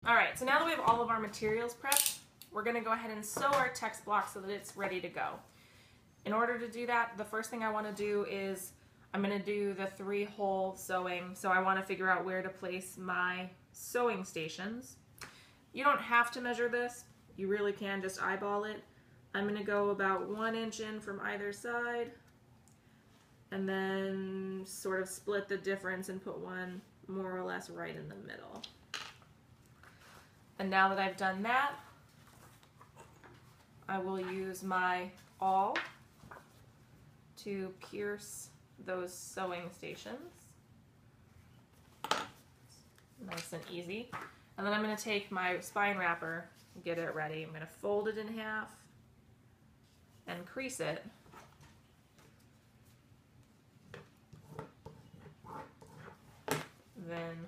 All right, so now that we have all of our materials prepped, we're gonna go ahead and sew our text block so that it's ready to go. In order to do that, the first thing I wanna do is I'm gonna do the 3-hole sewing, so I wanna figure out where to place my sewing stations. You don't have to measure this, you really can just eyeball it. I'm gonna go about 1 inch in from either side, and then sort of split the difference and put one more or less right in the middle. And now that I've done that, I will use my awl to pierce those sewing stations. Nice and easy. And then I'm going to take my spine wrapper and get it ready. I'm going to fold it in half and crease it. Then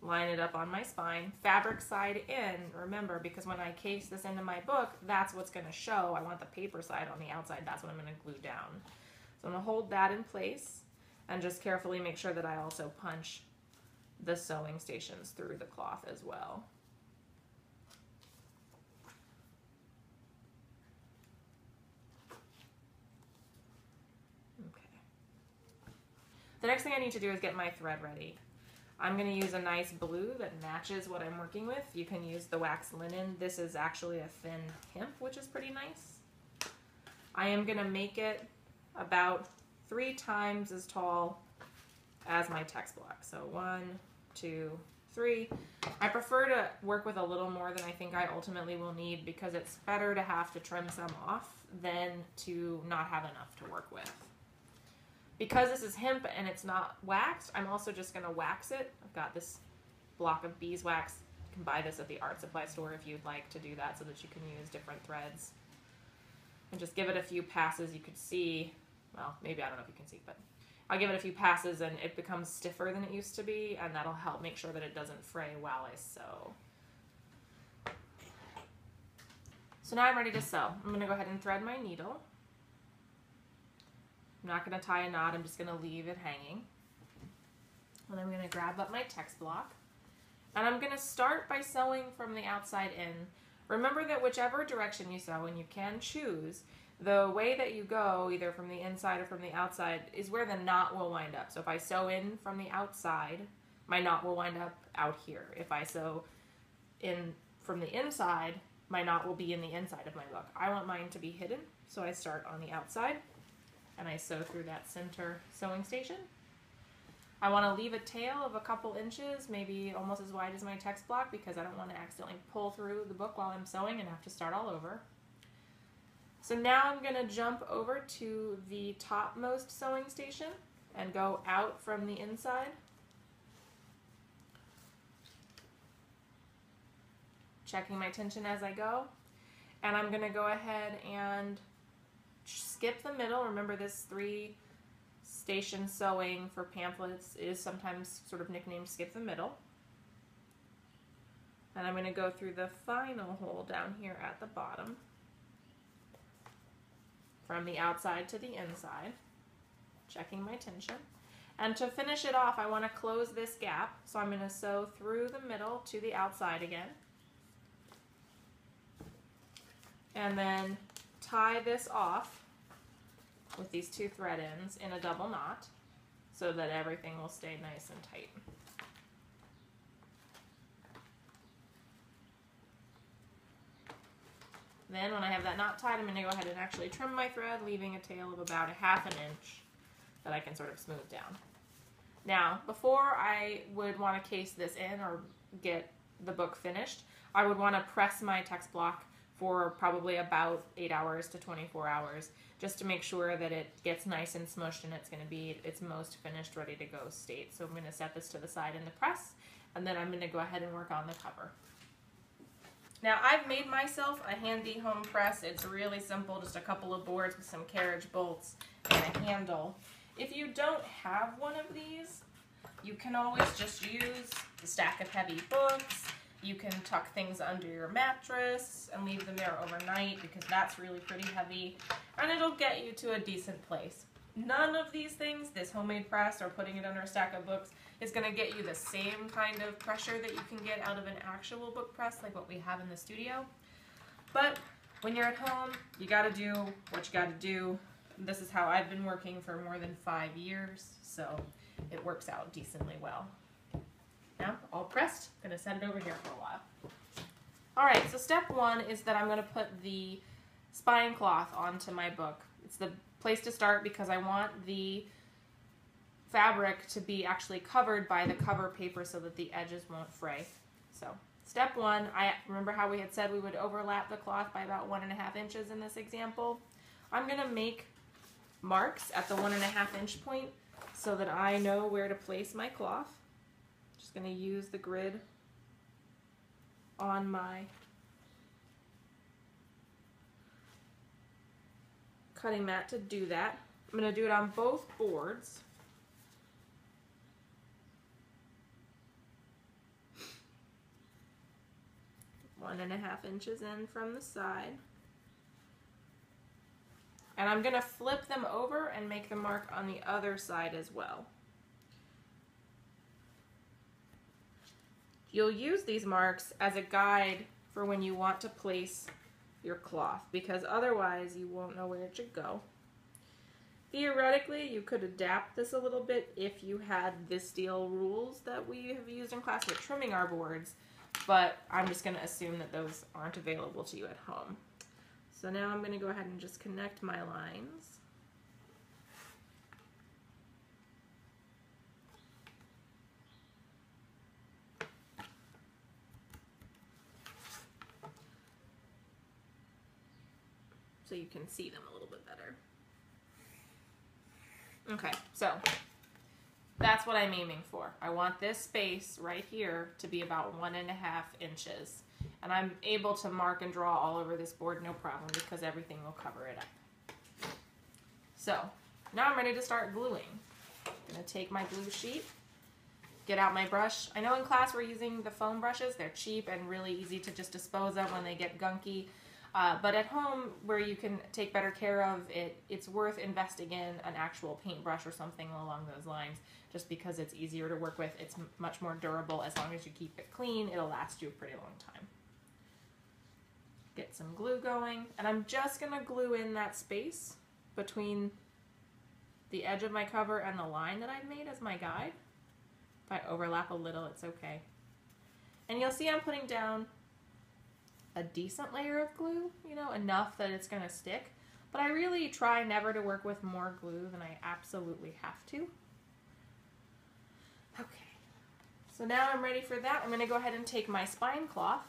line it up on my spine, fabric side in, remember, because when I case this into my book, that's what's going to show. I want the paper side on the outside, that's what I'm going to glue down. So I'm going to hold that in place and just carefully make sure that I also punch the sewing stations through the cloth as well. Okay. The next thing I need to do is get my thread ready. I'm going to use a nice blue that matches what I'm working with. You can use the wax linen. This is actually a thin hemp, which is pretty nice. I am going to make it about 3 times as tall as my text block. So 1, 2, 3. I prefer to work with a little more than I think I ultimately will need because it's better to have to trim some off than to not have enough to work with. Because this is hemp and it's not waxed, I'm also just going to wax it. I've got this block of beeswax. You can buy this at the art supply store if you'd like to do that so that you can use different threads. And just give it a few passes. You could see, well, maybe I don't know if you can see, but I'll give it a few passes and it becomes stiffer than it used to be, and that'll help make sure that it doesn't fray while I sew. So now I'm ready to sew. I'm going to go ahead and thread my needle. I'm not going to tie a knot, I'm just going to leave it hanging. And I'm going to grab up my text block. And I'm going to start by sewing from the outside in. Remember that whichever direction you sew, and you can choose, the way that you go, either from the inside or from the outside, is where the knot will wind up. So if I sew in from the outside, my knot will wind up out here. If I sew in from the inside, my knot will be in the inside of my book. I want mine to be hidden, so I start on the outside. And I sew through that center sewing station. I want to leave a tail of a couple inches, maybe almost as wide as my text block, because I don't want to accidentally pull through the book while I'm sewing and have to start all over. So now I'm going to jump over to the topmost sewing station and go out from the inside. Checking my tension as I go. And I'm going to go ahead and skip the middle. Remember, this 3-station sewing for pamphlets is sometimes sort of nicknamed skip the middle. And I'm going to go through the final hole down here at the bottom, from the outside to the inside, checking my tension. And to finish it off, I want to close this gap, so I'm going to sew through the middle to the outside again. And then tie this off with these 2 thread ends in a double knot so that everything will stay nice and tight. Then when I have that knot tied, I'm going to go ahead and actually trim my thread, leaving a tail of about 1/2 inch that I can sort of smooth down. Now, before I would want to case this in or get the book finished, I would want to press my text block for probably about 8 hours to 24 hours, just to make sure that it gets nice and smushed and it's going to be its most finished, ready to go state. So I'm going to set this to the side in the press, and then I'm going to go ahead and work on the cover. Now, I've made myself a handy home press. It's really simple, just a couple of boards with some carriage bolts and a handle. If you don't have one of these, you can always just use the stack of heavy books. You can tuck things under your mattress and leave them there overnight because that's really pretty heavy, and it'll get you to a decent place. None of these things, this homemade press or putting it under a stack of books, is going to get you the same kind of pressure that you can get out of an actual book press like what we have in the studio. But when you're at home, you got to do what you got to do. This is how I've been working for more than 5 years, so it works out decently well. Now, all pressed, I'm going to set it over here for a while. All right, so step one is that I'm going to put the spine cloth onto my book. It's the place to start because I want the fabric to be actually covered by the cover paper so that the edges won't fray. So step one, I remember how we had said we would overlap the cloth by about 1.5 inches in this example. I'm going to make marks at the 1.5 inch point so that I know where to place my cloth. Just going to use the grid on my cutting mat to do that. I'm going to do it on both boards. One and a half inches in from the side. And I'm going to flip them over and make the mark on the other side as well. You'll use these marks as a guide for when you want to place your cloth, because otherwise you won't know where it should go. Theoretically, you could adapt this a little bit if you had the steel rules that we have used in class with trimming our boards, but I'm just going to assume that those aren't available to you at home. So now I'm going to go ahead and just connect my lines. So you can see them a little bit better. Okay, so that's what I'm aiming for. I want this space right here to be about 1.5 inches. And I'm able to mark and draw all over this board, no problem, because everything will cover it up. So now I'm ready to start gluing. I'm going to take my glue sheet, get out my brush. I know in class we're using the foam brushes. They're cheap and really easy to just dispose of when they get gunky. But at home, where you can take better care of it, it's worth investing in an actual paintbrush or something along those lines, just because it's easier to work with. It's much more durable. As long as you keep it clean, it'll last you a pretty long time. Get some glue going, and I'm just going to glue in that space between the edge of my cover and the line that I've made as my guide. If I overlap a little, it's okay. And you'll see I'm putting down a decent layer of glue, you know, enough that it's going to stick. But I really try never to work with more glue than I absolutely have to. Okay, so now I'm ready for that. I'm going to go ahead and take my spine cloth,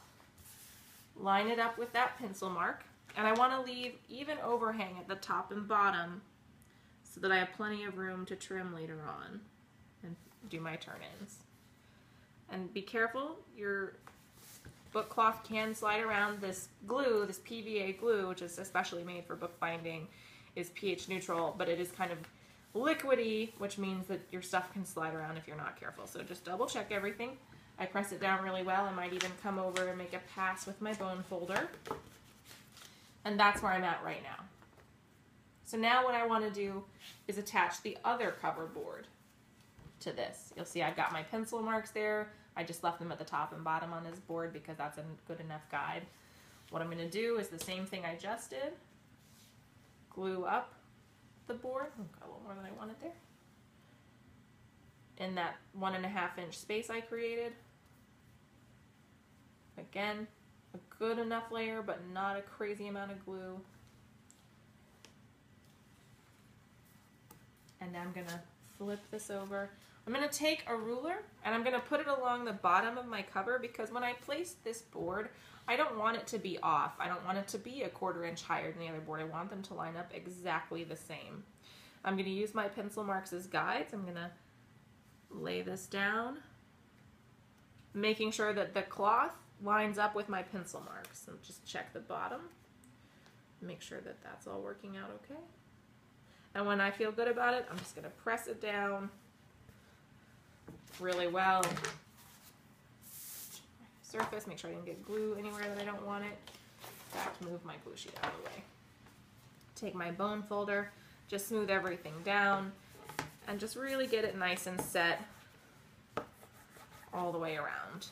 line it up with that pencil mark, and I want to leave even overhang at the top and bottom so that I have plenty of room to trim later on and do my turn-ins. And be careful, your book cloth can slide around. This glue, this PVA glue, which is especially made for bookbinding, is pH neutral, but it is kind of liquidy, which means that your stuff can slide around if you're not careful. So just double check everything. I press it down really well. I might even come over and make a pass with my bone folder. And that's where I'm at right now. So now what I want to do is attach the other cover board to this. You'll see I've got my pencil marks there. I just left them at the top and bottom on this board because that's a good enough guide. What I'm going to do is the same thing I just did. Glue up the board. Got a little more than I wanted there. In that 1.5 inch space I created. Again, a good enough layer, but not a crazy amount of glue. And now I'm going to flip this over. I'm going to take a ruler and I'm going to put it along the bottom of my cover, because when I place this board, I don't want it to be off. I don't want it to be a 1/4 inch higher than the other board. I want them to line up exactly the same. I'm going to use my pencil marks as guides. I'm going to lay this down, making sure that the cloth lines up with my pencil marks. And just check the bottom. Make sure that that's all working out okay. And when I feel good about it, I'm just going to press it down really well. Surface, make sure I didn't get glue anywhere that I don't want it. In fact, move my glue sheet out of the way. Take my bone folder, just smooth everything down, and just really get it nice and set all the way around.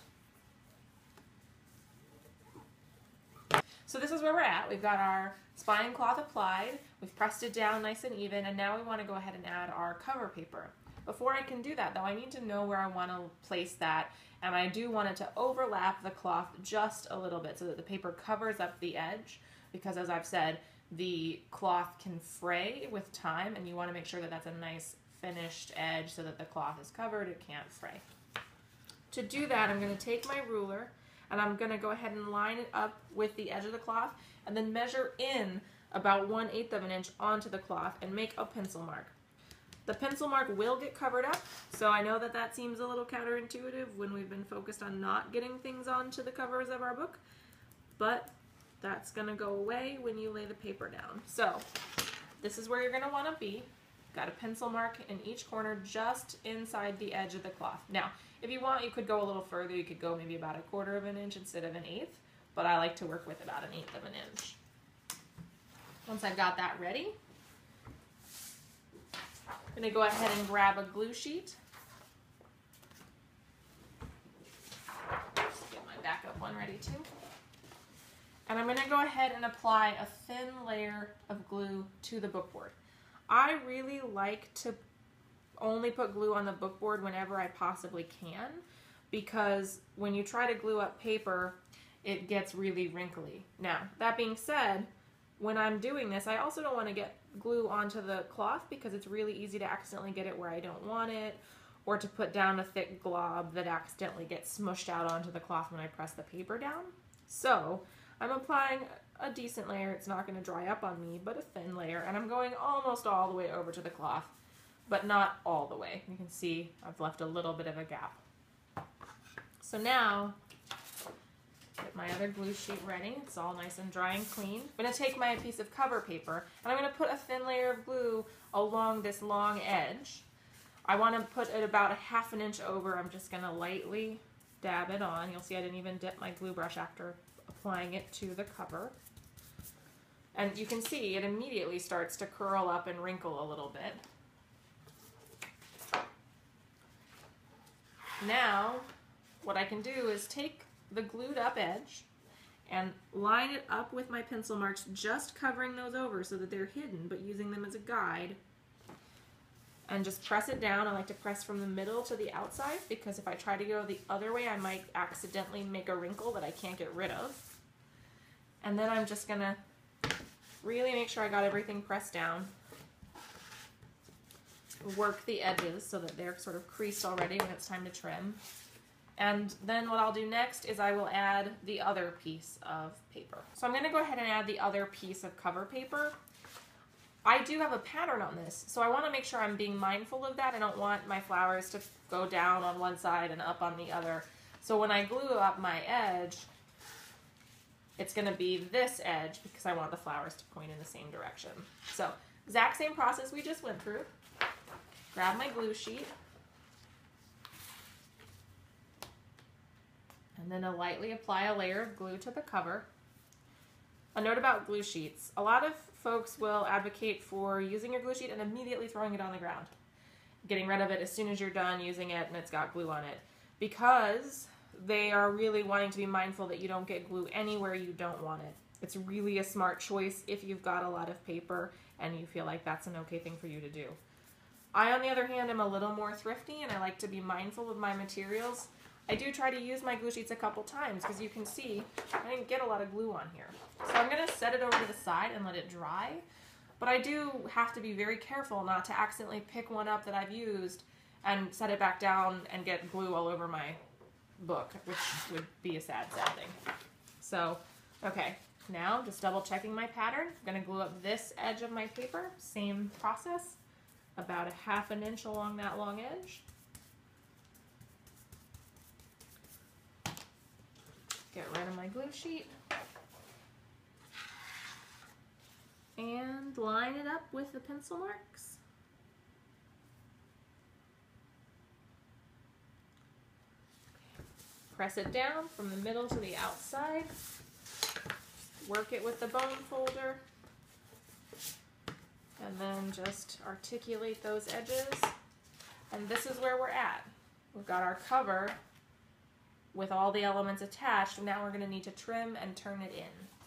So this is where we're at. We've got our spine cloth applied, we've pressed it down nice and even, and now we want to go ahead and add our cover paper. Before I can do that though, I need to know where I want to place that, and I do want it to overlap the cloth just a little bit so that the paper covers up the edge, because as I've said, the cloth can fray with time, and you want to make sure that that's a nice finished edge so that the cloth is covered, it can't fray. To do that, I'm going to take my ruler and I'm going to go ahead and line it up with the edge of the cloth and then measure in about 1/8 of an inch onto the cloth and make a pencil mark. The pencil mark will get covered up, so I know that that seems a little counterintuitive when we've been focused on not getting things onto the covers of our book, but that's going to go away when you lay the paper down. So this is where you're going to want to be. Got a pencil mark in each corner just inside the edge of the cloth. Now, if you want, you could go a little further. You could go maybe about 1/4 of an inch instead of 1/8, but I like to work with about 1/8 of an inch. Once I've got that ready, I'm going to go ahead and grab a glue sheet. Just get my backup one ready too. And I'm going to go ahead and apply a thin layer of glue to the bookboard. I really like to only put glue on the bookboard whenever I possibly can, because when you try to glue up paper, it gets really wrinkly. Now, that being said, when I'm doing this, I also don't want to get glue onto the cloth because it's really easy to accidentally get it where I don't want it, or to put down a thick glob that accidentally gets smushed out onto the cloth when I press the paper down. So I'm applying a decent layer. It's not going to dry up on me, but a thin layer, and I'm going almost all the way over to the cloth, but not all the way. You can see I've left a little bit of a gap. So now, get my other glue sheet ready. It's all nice and dry and clean. I'm going to take my piece of cover paper, and I'm going to put a thin layer of glue along this long edge. I want to put it about 1/2 inch over. I'm just going to lightly dab it on. You'll see I didn't even dip my glue brush after applying it to the cover. And you can see it immediately starts to curl up and wrinkle a little bit. Now, what I can do is take the glued up edge and line it up with my pencil marks, just covering those over so that they're hidden, but using them as a guide. And just press it down. I like to press from the middle to the outside, because if I try to go the other way, I might accidentally make a wrinkle that I can't get rid of. And then I'm just gonna really make sure I got everything pressed down. Work the edges so that they're sort of creased already when it's time to trim. And then what I'll do next is I will add the other piece of paper. So I'm going to go ahead and add the other piece of cover paper. I do have a pattern on this, so I want to make sure I'm being mindful of that. I don't want my flowers to go down on one side and up on the other. So when I glue up my edge, it's going to be this edge because I want the flowers to point in the same direction. So exact same process we just went through. Grab my glue sheet. And then I'll lightly apply a layer of glue to the cover. A note about glue sheets. A lot of folks will advocate for using your glue sheet and immediately throwing it on the ground. Getting rid of it as soon as you're done using it and it's got glue on it. Because they are really wanting to be mindful that you don't get glue anywhere you don't want it. It's really a smart choice if you've got a lot of paper and you feel like that's an okay thing for you to do. I, on the other hand, am a little more thrifty and I like to be mindful of my materials. I do try to use my glue sheets a couple times because you can see I didn't get a lot of glue on here. So I'm going to set it over to the side and let it dry. But I do have to be very careful not to accidentally pick one up that I've used and set it back down and get glue all over my book, which would be a sad thing. So, okay, now just double checking my pattern. I'm going to glue up this edge of my paper. Same process, about 1/2 inch along that long edge. Get rid of my glue sheet and line it up with the pencil marks. Press it down from the middle to the outside. Work it with the bone folder. And then just articulate those edges. And this is where we're at. We've got our cover with all the elements attached, now we're going to need to trim and turn it in.